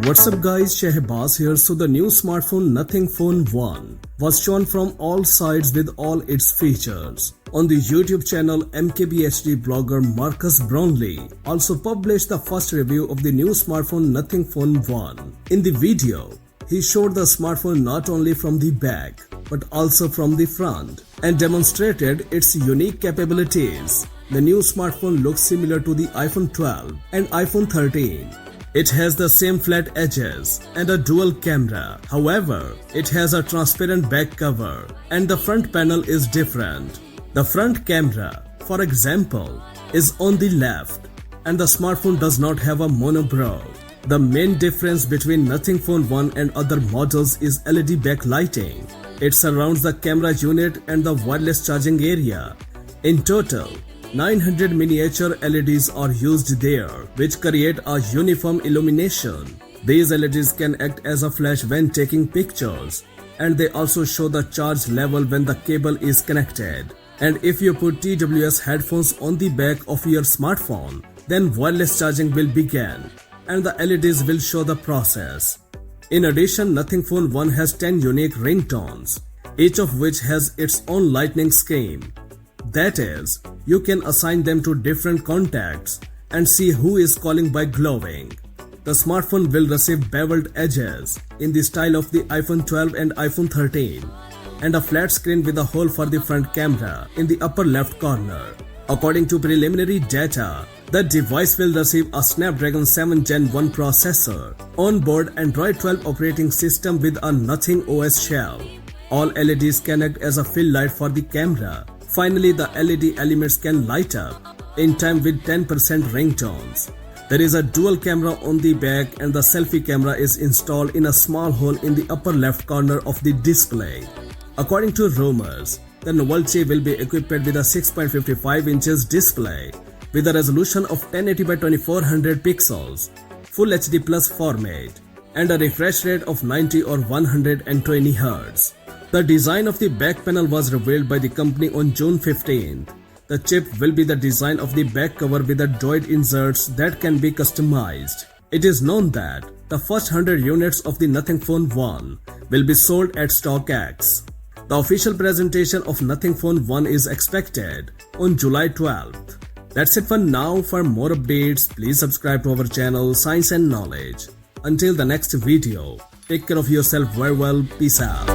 What's up guys, Shahbaz here. So the new smartphone Nothing Phone 1 was shown from all sides with all its features. On the YouTube channel, MKBHD blogger Marcus Brownlee also published the first review of the new smartphone Nothing Phone 1. In the video, he showed the smartphone not only from the back but also from the front and demonstrated its unique capabilities. The new smartphone looks similar to the iPhone 12 and iPhone 13. It has the same flat edges and a dual camera. However, it has a transparent back cover and the front panel is different. The front camera, for example, is on the left and the smartphone does not have a monobrow. The main difference between Nothing Phone 1 and other models is LED backlighting. It surrounds the camera unit and the wireless charging area. In total, 900 miniature LEDs are used there, which create a uniform illumination. These LEDs can act as a flash when taking pictures, and they also show the charge level when the cable is connected. And if you put TWS headphones on the back of your smartphone, then wireless charging will begin, and the LEDs will show the process. In addition, Nothing Phone 1 has 10 unique ringtones, each of which has its own lightning scheme. That is, you can assign them to different contacts and see who is calling by glowing. The smartphone will receive beveled edges in the style of the iPhone 12 and iPhone 13 and a flat screen with a hole for the front camera in the upper left corner. According to preliminary data, the device will receive a Snapdragon 7 Gen 1 processor, on-board Android 12 operating system with a Nothing OS shell. All LEDs can act as a fill light for the camera. Finally, the LED elements can light up in time with 10% ringtones. There is a dual camera on the back and the selfie camera is installed in a small hole in the upper left corner of the display. According to rumors, the novelty will be equipped with a 6.55 inches display with a resolution of 1080 by 2400 pixels, Full HD Plus format, and a refresh rate of 90 or 120 Hz. The design of the back panel was revealed by the company on June 15th. The chip will be the design of the back cover with the droid inserts that can be customized. It is known that the first 100 units of the Nothing Phone 1 will be sold at StockX. The official presentation of Nothing Phone 1 is expected on July 12th. That's it for now. For more updates, please subscribe to our channel Science and Knowledge. Until the next video, take care of yourself very well. Peace out.